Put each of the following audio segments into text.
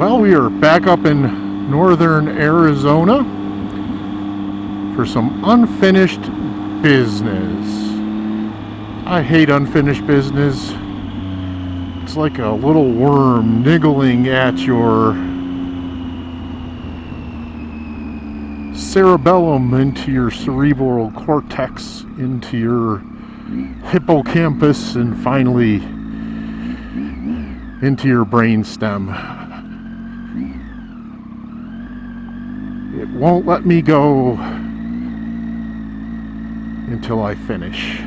Well, we are back up in northern Arizona for some unfinished business. I hate unfinished business. It's like a little worm niggling at your cerebellum, into your cerebral cortex, into your hippocampus, and finally into your brainstem. It won't let me go until I finish.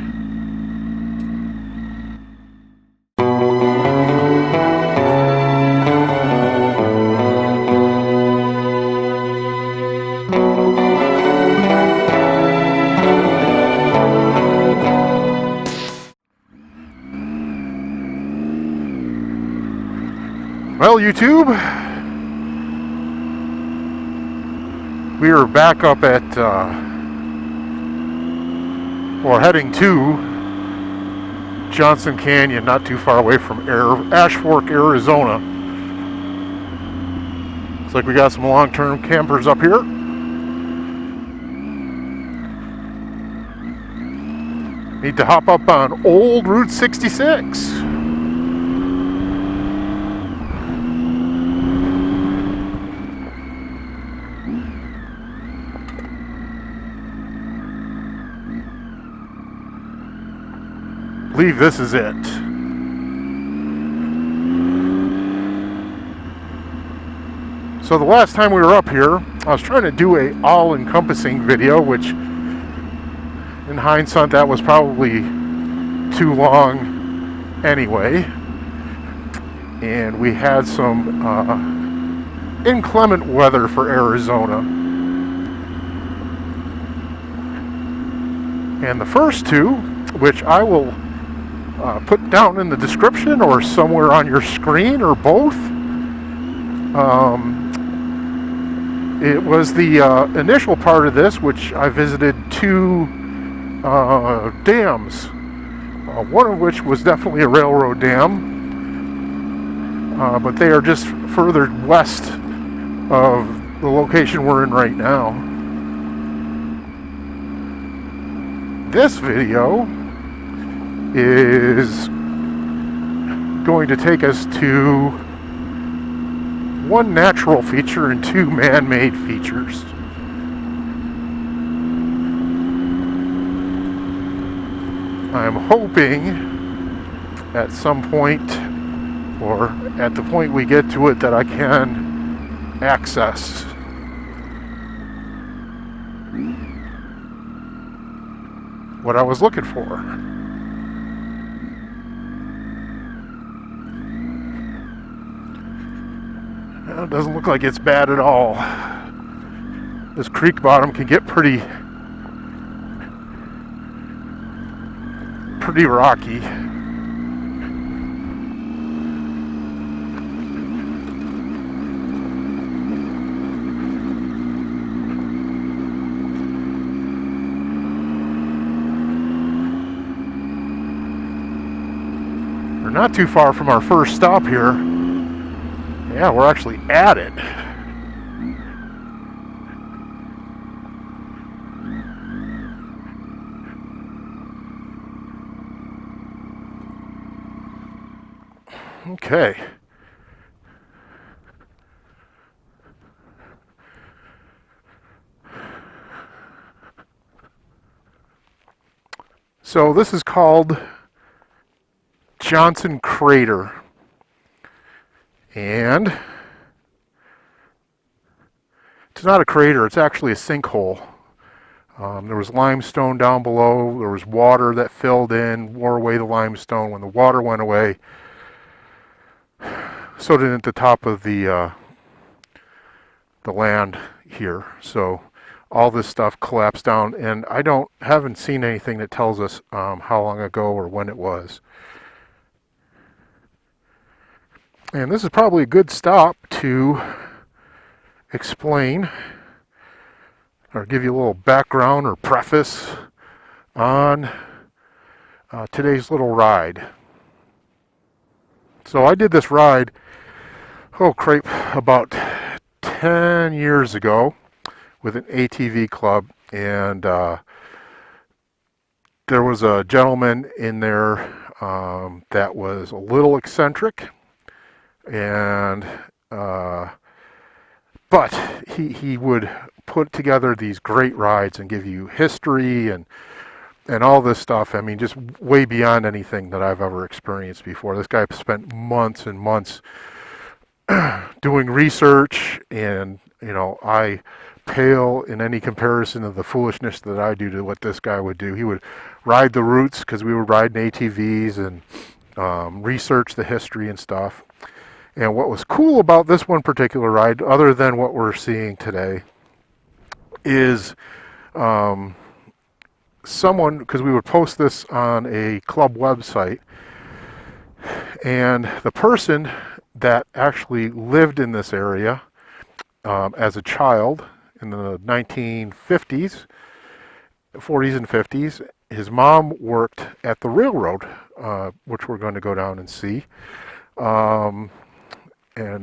Well, YouTube, we are back up at, or heading to Johnson Canyon, not too far away from Ash Fork, Arizona. Looks like we got some long-term campers up here. Need to hop up on old Route 66. I believe this is it. So the last time we were up here, I was trying to do a all-encompassing video, which in hindsight that was probably too long anyway. And we had some inclement weather for Arizona. And the first two, which I will put down in the description or somewhere on your screen, or both. It was the initial part of this, which I visited two dams, one of which was definitely a railroad dam, but they are just further west of the location we're in right now. This video is going to take us to one natural feature and two man-made features. I'm hoping at some point, or at the point we get to it, that I can access what I was looking for. Well, it doesn't look like it's bad at all. This creek bottom can get pretty rocky. We're not too far from our first stop here. Yeah, we're actually at it. Okay. So this is called Johnson Crater. And it's not a crater, it's actually a sinkhole. There was limestone down below, there was water that filled in, wore away the limestone. When the water went away, so did at the top of the land here. So all this stuff collapsed down, and I haven't seen anything that tells us how long ago or when it was. And this is probably a good stop to explain or give you a little background or preface on today's little ride. So I did this ride oh crepe, about 10 years ago with an ATV club, and there was a gentleman in there that was a little eccentric, and but he would put together these great rides and give you history and all this stuff. I mean, just way beyond anything that I've ever experienced before. This guy spent months and months doing research, and I pale in any comparison of the foolishness that I do to what this guy would do. He would ride the routes because we were riding ATVs and research the history and stuff. And what was cool about this one particular ride, other than what we're seeing today, is someone, because we would post this on a club website, and the person that actually lived in this area as a child in the 1950s, 40s and 50s, his mom worked at the railroad, which we're going to go down and see, and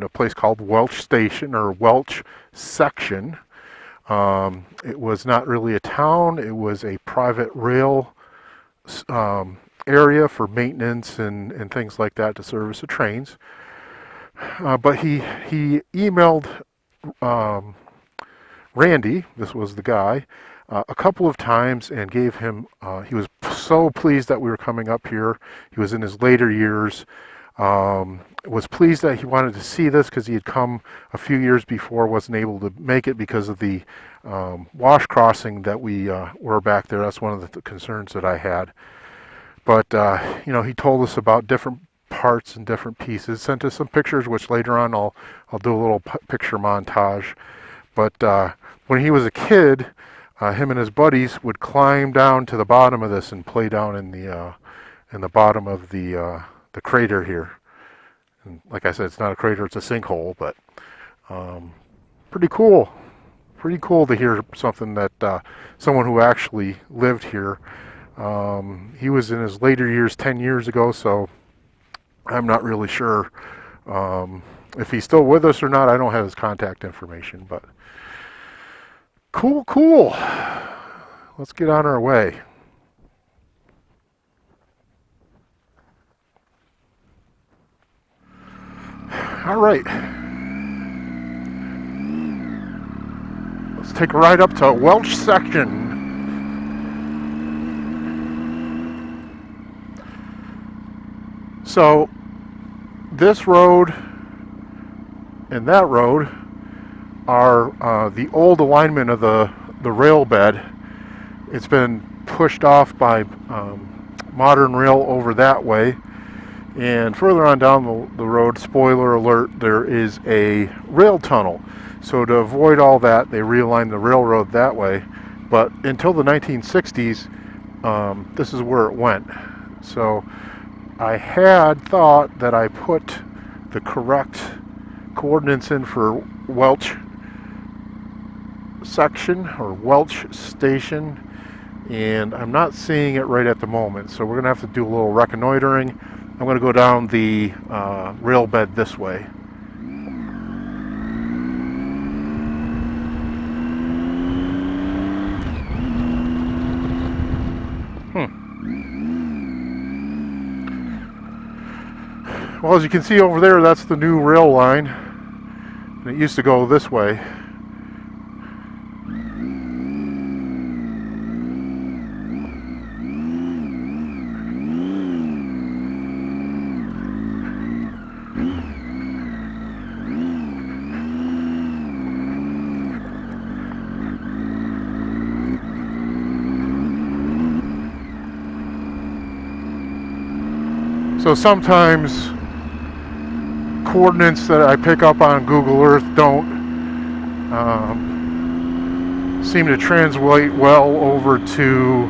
a place called Welch Station, or Welch Section. It was not really a town, it was a private rail area for maintenance and things like that to service the trains. But he emailed Randy, this was the guy, a couple of times and gave him, he was so pleased that we were coming up here. He was in his later years. Was pleased that he wanted to see this because he had come a few years before, wasn't able to make it because of the wash crossing that we were back there. That's one of the concerns that I had. But he told us about different parts and different pieces, sent us some pictures, which later on I'll do a little picture montage. But when he was a kid, him and his buddies would climb down to the bottom of this and play down in the bottom of the crater here. And like I said, it's not a crater, it's a sinkhole, but pretty cool. Pretty cool to hear something that someone who actually lived here. He was in his later years 10 years ago, so I'm not really sure if he's still with us or not. I don't have his contact information, but cool. Let's get on our way. All right. Let's take a ride up to Welch Section. So this road and that road are the old alignment of the rail bed. It's been pushed off by modern rail over that way. And further on down the road, spoiler alert, there is a rail tunnel. So to avoid all that, they realigned the railroad that way. But until the 1960s, this is where it went. So I had thought that I put the correct coordinates in for Welch Section or Welch Station, and I'm not seeing it right at the moment. So we're going to have to do a little reconnoitering. I'm going to go down the rail bed this way. Well, as you can see over there, that's the new rail line. And it used to go this way. So sometimes coordinates that I pick up on Google Earth don't seem to translate well over to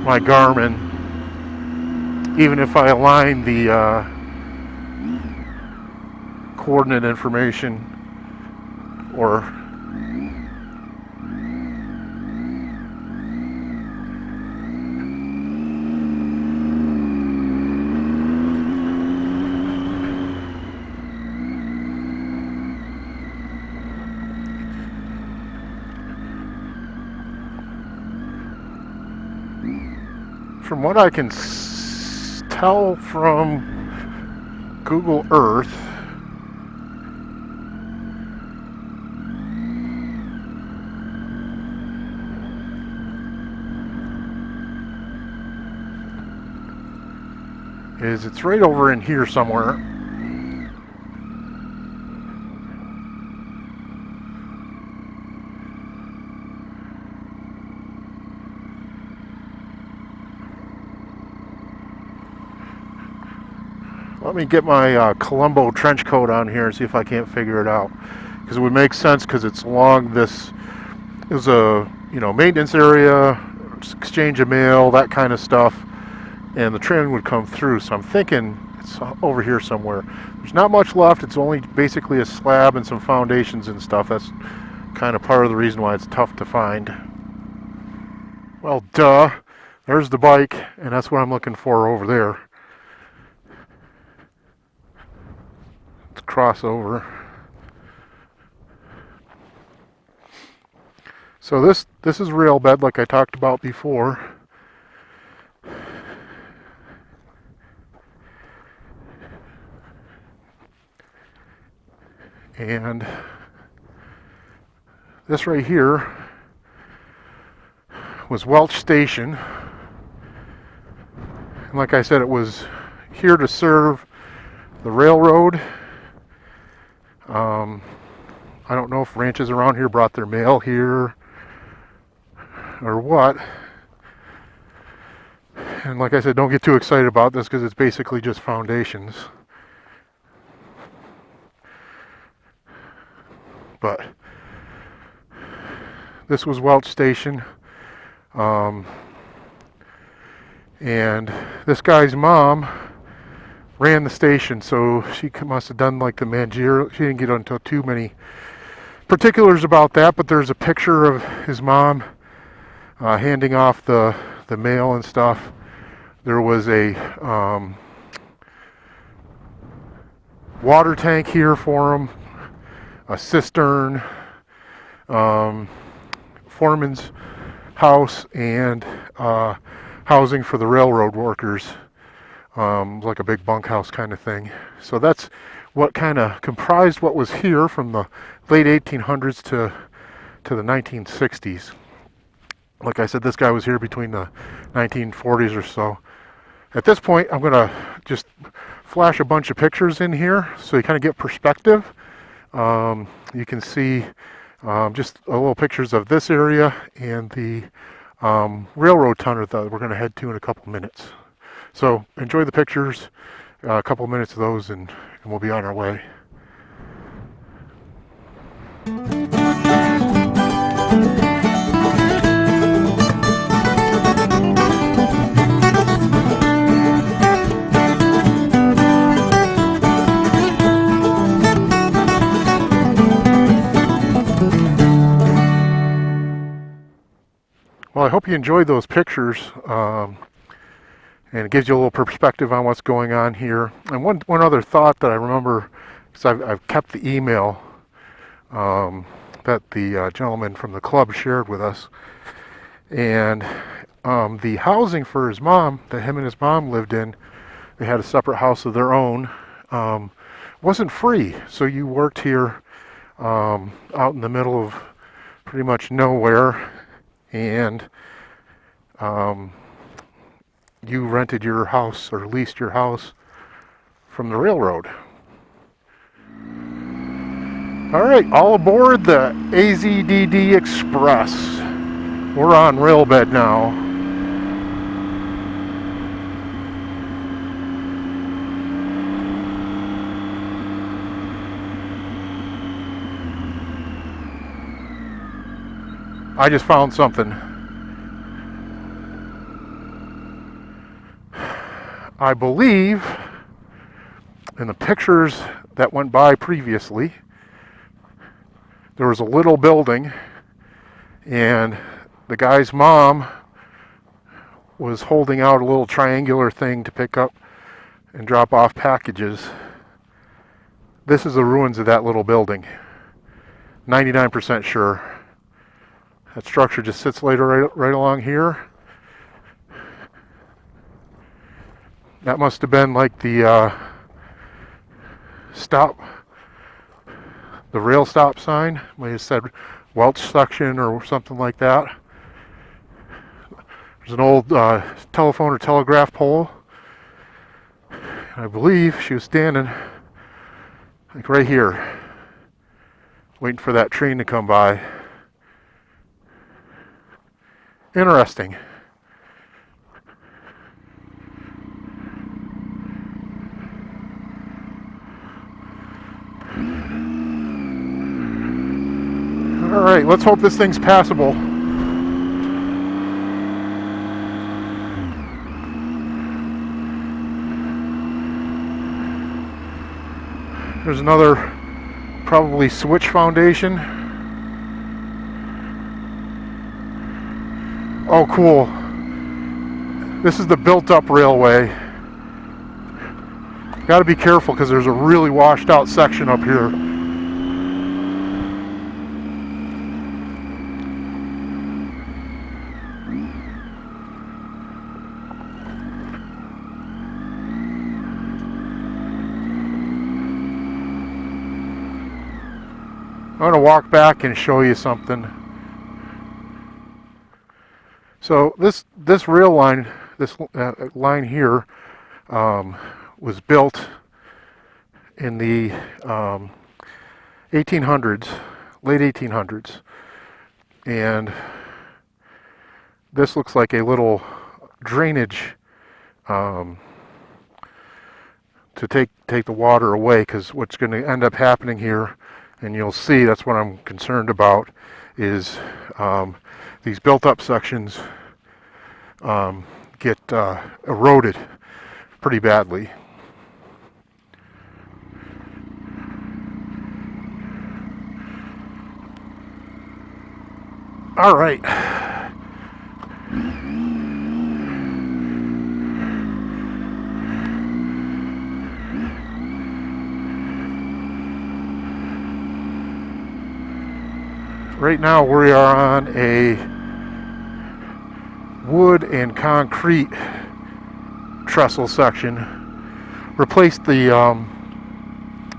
my Garmin, even if I align the coordinate information or from what I can tell from Google Earth, is it's right over in here somewhere. Let me get my Columbo trench coat on here and see if I can't figure it out, because it would make sense, because it's along this is a maintenance area, exchange of mail, that kind of stuff, and the train would come through. So I'm thinking it's over here somewhere. There's not much left. It's only basically a slab and some foundations and stuff. That's kind of part of the reason why it's tough to find. Well, duh. There's the bike, and that's what I'm looking for over there. Let's cross over. So this is rail bed, like I talked about before. And this right here was Welch Station. And like I said, it was here to serve the railroad. I don't know if ranches around here brought their mail here or what. And like I said, don't get too excited about this, because it's basically just foundations. But this was Welch Station, and this guy's mom ran the station, so she must have done like the managerial. She didn't get into too many particulars about that, but there's a picture of his mom handing off the mail and stuff. There was a water tank here for him, a cistern, foreman's house, and housing for the railroad workers, like a big bunkhouse kind of thing. So that's what kind of comprised what was here from the late 1800s to the 1960s. Like I said, this guy was here between the 1940s or so. At this point, I'm going to just flash a bunch of pictures in here so you kind of get perspective. You can see just a little pictures of this area and the railroad tunnel that we're going to head to in a couple minutes. So enjoy the pictures, a couple minutes of those, and we'll be on our way. Well, I hope you enjoyed those pictures, and it gives you a little perspective on what's going on here. And one other thought that I remember, because I've kept the email that the gentleman from the club shared with us, and the housing for his mom, that him and his mom lived in, they had a separate house of their own, wasn't free. So you worked here out in the middle of pretty much nowhere, and you rented your house or leased your house from the railroad. All right, all aboard the AZDD Express. We're on railbed now. I just found something. I believe in the pictures that went by previously, there was a little building, and the guy's mom was holding out a little triangular thing to pick up and drop off packages. This is the ruins of that little building. 99% sure. That structure just sits right along here. That must have been like the stop, the rail stop sign. May have said Welch section or something like that. There's an old telephone or telegraph pole. I believe she was standing like right here, waiting for that train to come by. Interesting. All right, let's hope this thing's passable. There's another probably switch foundation. Oh, cool. This is the built-up railway. Got to be careful because there's a really washed out section up here. I'm going to walk back and show you something. So this rail line, this line here, was built in the 1800s, late 1800s, and this looks like a little drainage to take the water away, because what's going to end up happening here, and you'll see that's what I'm concerned about, is these built-up sections get eroded pretty badly. All right. Right now we are on a wood and concrete trestle section. Replaced the,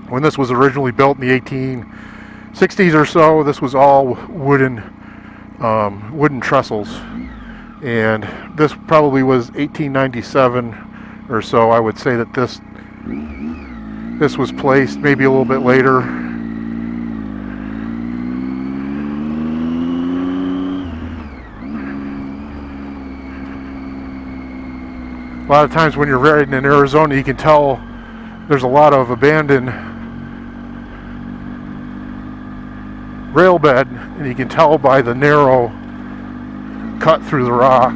when this was originally built in the 1860s or so, this was all wooden trestles. And this probably was 1897 or so. I would say that this was placed maybe a little bit later. A lot of times when you're riding in Arizona, you can tell there's a lot of abandoned rail bed, and you can tell by the narrow cut through the rock.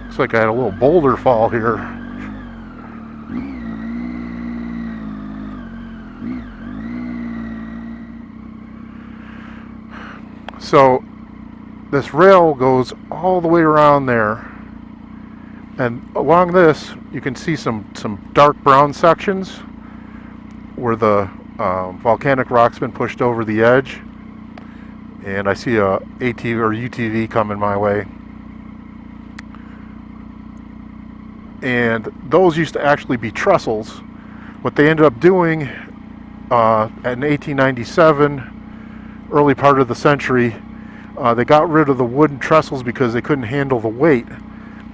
Looks like I had a little boulder fall here. So this rail goes all the way around there, and along this you can see some dark brown sections where the volcanic rock's been pushed over the edge, and I see a ATV or UTV coming my way, and those used to actually be trestles. What they ended up doing in 1897, early part of the century, they got rid of the wooden trestles because they couldn't handle the weight.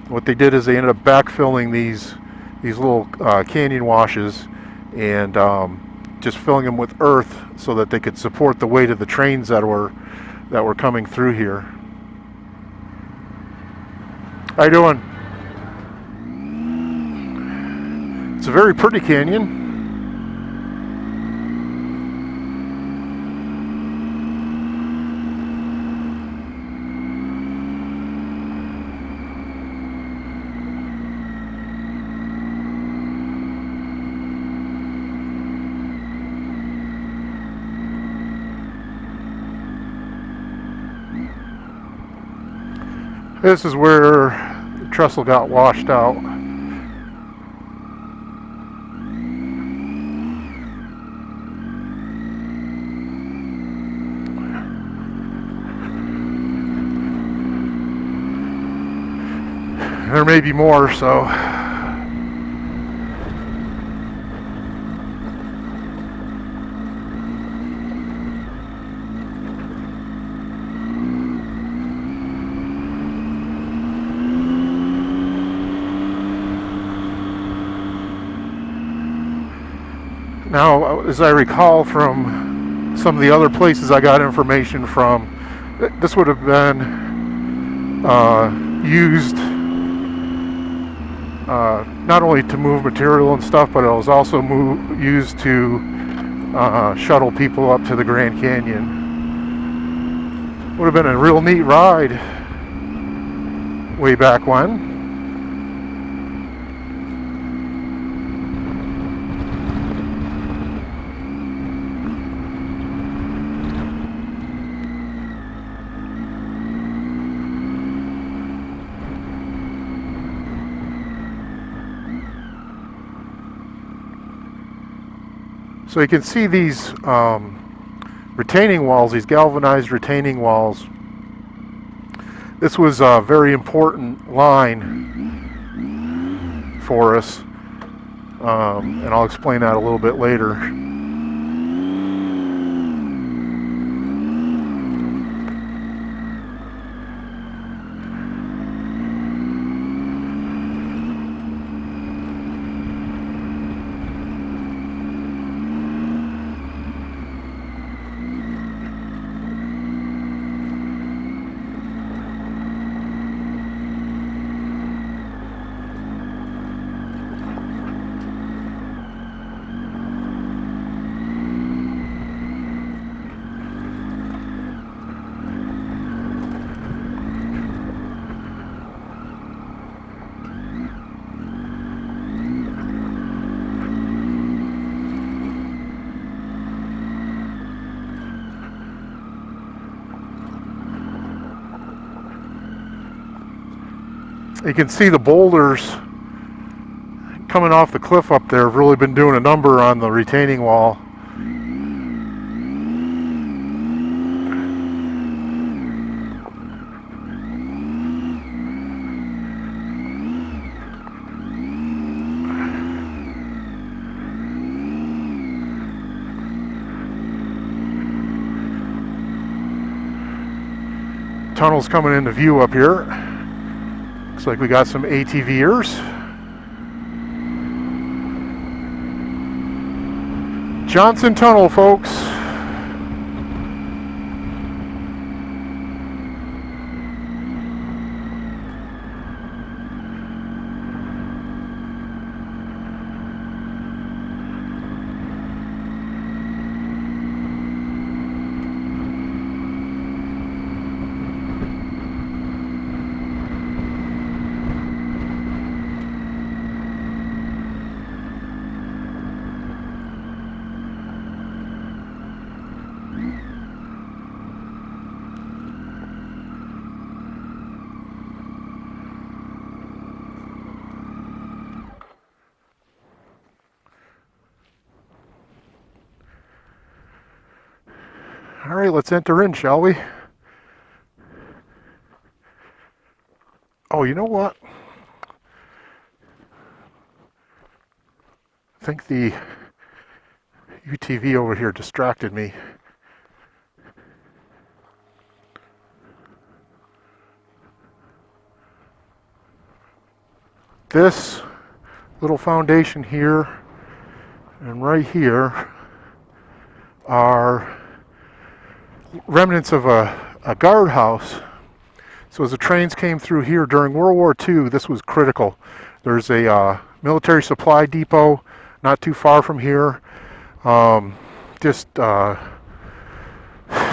What they did is they ended up backfilling these little canyon washes and just filling them with earth so that they could support the weight of the trains that were coming through here. How you doing? It's a very pretty canyon. This is where the trestle got washed out. There may be more, so. Now, as I recall from some of the other places I got information from, this would have been used not only to move material and stuff, but it was also used to shuttle people up to the Grand Canyon. Would have been a real neat ride way back when. So you can see these retaining walls, these galvanized retaining walls. This was a very important line for us, and I'll explain that a little bit later. You can see the boulders coming off the cliff up there have really been doing a number on the retaining wall. Tunnel's coming into view up here. Looks like we got some ATVers. Johnson Tunnel, folks. All right, let's enter in, shall we? Oh, you know what? I think the UTV over here distracted me. This little foundation here and right here are remnants of a guardhouse. So as the trains came through here during World War II, this was critical. There's a military supply depot not too far from here. Just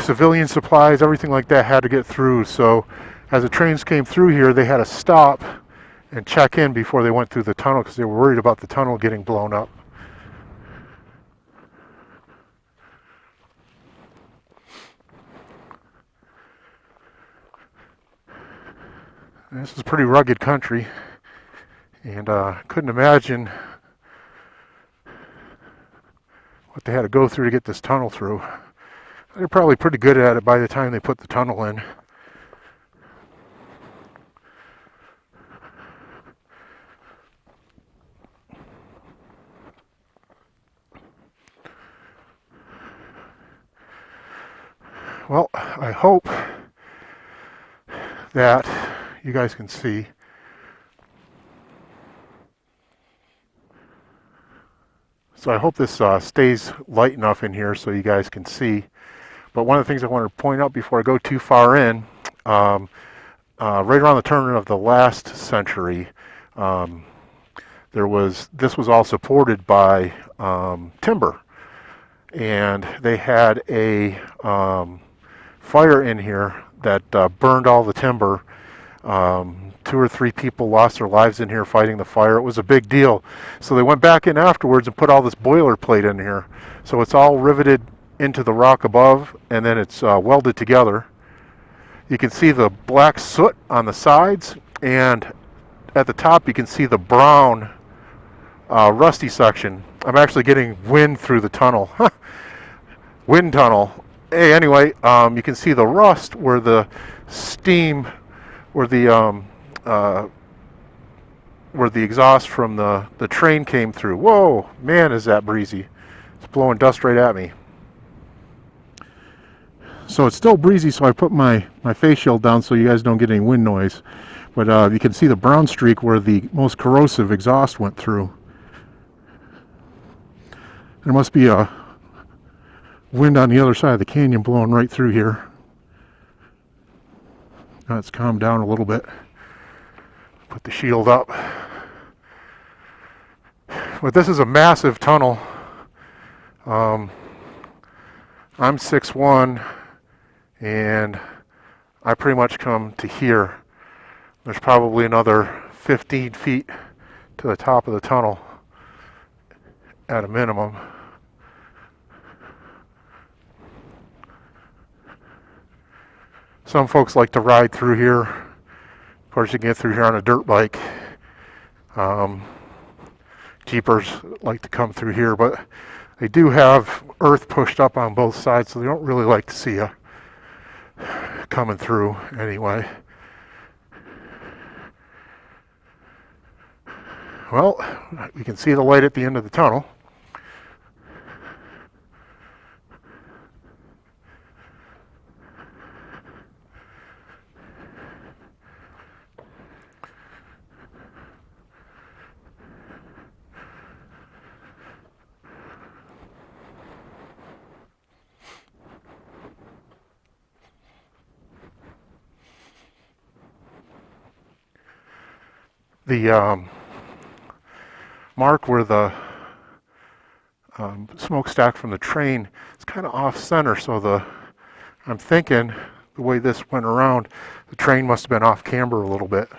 civilian supplies, everything like that had to get through. So as the trains came through here, they had to stop and check in before they went through the tunnel because they were worried about the tunnel getting blown up. This is pretty rugged country, and couldn't imagine what they had to go through to get this tunnel through. They're probably pretty good at it by the time they put the tunnel in. I hope that you guys can see. So I hope this stays light enough in here so you guys can see. But one of the things I wanted to point out before I go too far in, right around the turn of the last century, this was all supported by timber, and they had a fire in here that burned all the timber. 2 or 3 people lost their lives in here fighting the fire. It was a big deal. So they went back in afterwards and put all this boilerplate in here. So it's all riveted into the rock above, and then it's welded together. You can see the black soot on the sides, and at the top you can see the brown rusty section. I'm actually getting wind through the tunnel. Wind tunnel. Hey, anyway, you can see the rust where the steam, where the exhaust from the train came through. Whoa, man, is that breezy. It's blowing dust right at me. So it's still breezy, so I put my face shield down so you guys don't get any wind noise. But you can see the brown streak where the most corrosive exhaust went through. There must be a wind on the other side of the canyon blowing right through here. Now it's calmed down a little bit. Put the shield up. But this is a massive tunnel. I'm 6'1", and I pretty much come to here. There's probably another 15 feet to the top of the tunnel at a minimum. Some folks like to ride through here. Of course, you can get through here on a dirt bike. Jeepers like to come through here, but they do have earth pushed up on both sides, so they don't really like to see you coming through anyway. Well, you can see the light at the end of the tunnel. The mark where the smokestack from the train is kind of off center, so I'm thinking the way this went around, the train must have been off camber a little bit.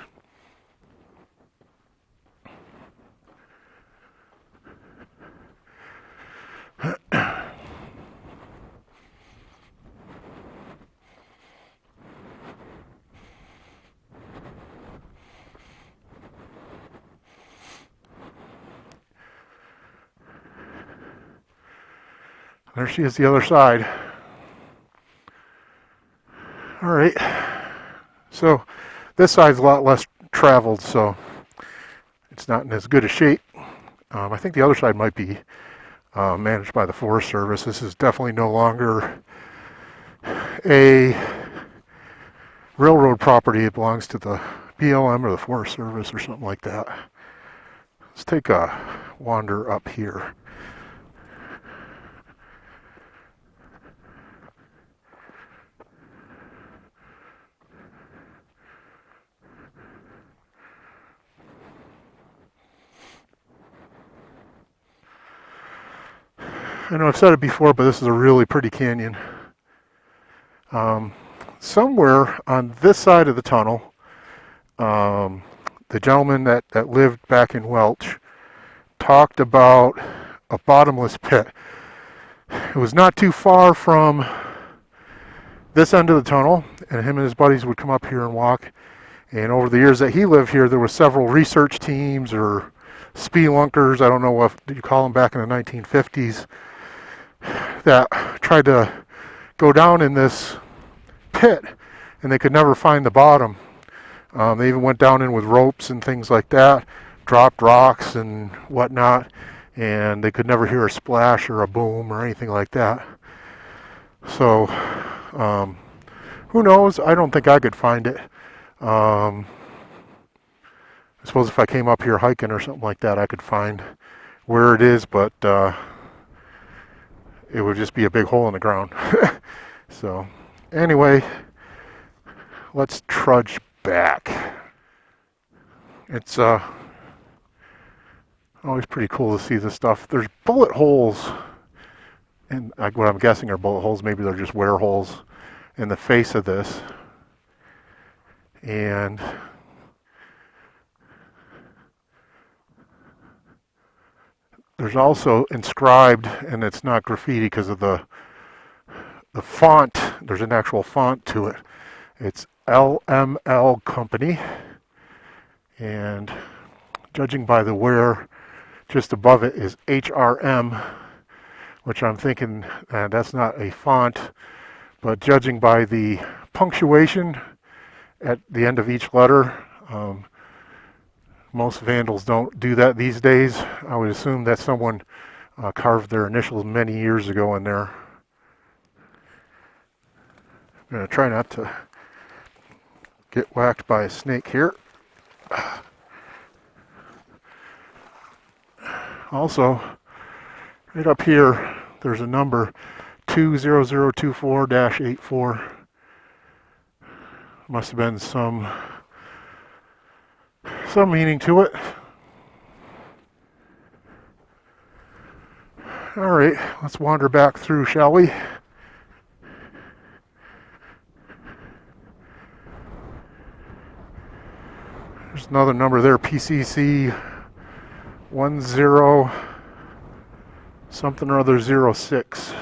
There she is, the other side. All right. So this side's a lot less traveled, so it's not in as good a shape. I think the other side might be managed by the Forest Service. This is definitely no longer a railroad property. It belongs to the BLM or the Forest Service or something like that. Let's take a wander up here. I know I've said it before, but this is a really pretty canyon. Somewhere on this side of the tunnel, the gentleman that lived back in Welch talked about a bottomless pit. It was not too far from this end of the tunnel, and him and his buddies would come up here and walk. And over the years that he lived here, there were several research teams or spelunkers, I don't know what you call them, back in the 1950s, that tried to go down in this pit, and they could never find the bottom. They even went down in with ropes and things like that, dropped rocks and whatnot, and they could never hear a splash or a boom or anything like that. So Who knows? I don't think I could find it. I suppose if I came up here hiking or something like that, I could find where it is, but it would just be a big hole in the ground. So, anyway, let's trudge back. It's always pretty cool to see this stuff. There's bullet holes, and what I'm guessing are bullet holes. Maybe they're just wear holes in the face of this. And there's also inscribed, and it's not graffiti because of the font. There's an actual font to it. It's LML Company, and judging by the wear, just above it is HRM, which I'm thinking that's not a font, but judging by the punctuation at the end of each letter, most vandals don't do that these days. I would assume that someone carved their initials many years ago in there. I'm going to try not to get whacked by a snake here. Also, right up here, there's a number 20024-84. Must have been some meaning to it. All right, let's wander back through, shall we? There's another number there, PCC 10 something or other 06.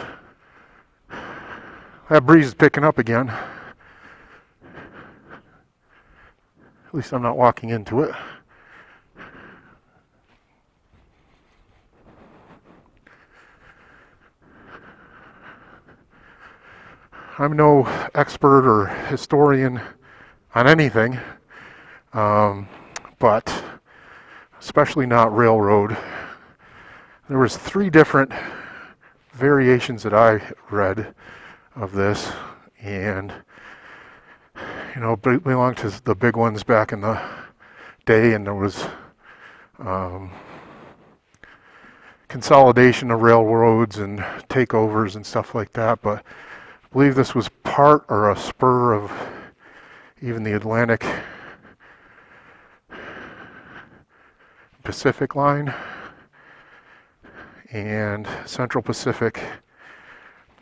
That breeze is picking up again. At least I'm not walking into it. I'm no expert or historian on anything, but especially not railroad. There was 3 different variations that I read of this, and belonged to the big ones back in the day, and there was consolidation of railroads and takeovers and stuff like that, but I believe this was part or a spur of even the Atlantic Pacific line and Central Pacific.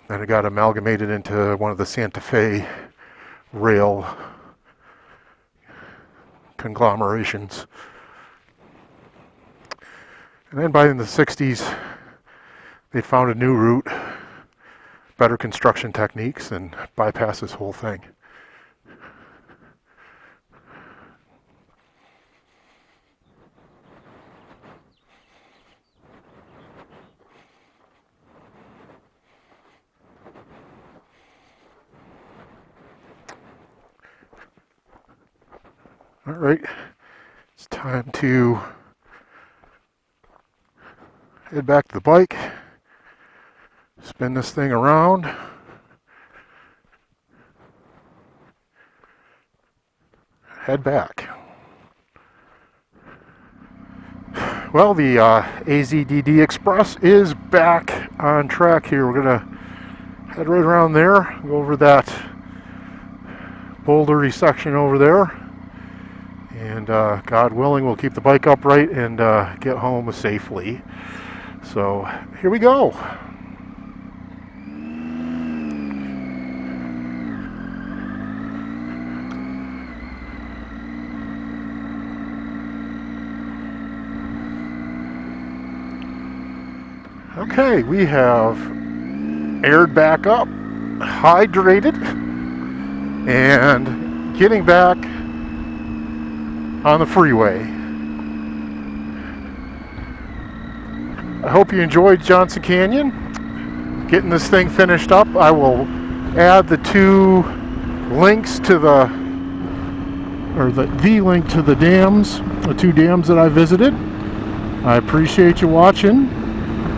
Then it got amalgamated into one of the Santa Fe rail conglomerations. And then by the 60s, they found a new route, better construction techniques, and bypassed this whole thing. All right, it's time to head back to the bike, spin this thing around, head back. Well, the AZDD Express is back on track here. We're going to head right around there, go over that bouldery section over there. And God willing, we'll keep the bike upright and get home safely. So here we go. Okay, we have aired back up, hydrated, and getting back on the freeway. I hope you enjoyed Johnson Canyon. Getting this thing finished up, I will add the 2 links to the link to the dams, the 2 dams that I visited. I appreciate you watching.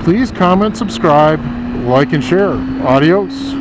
Please comment, subscribe, like, and share. Adios.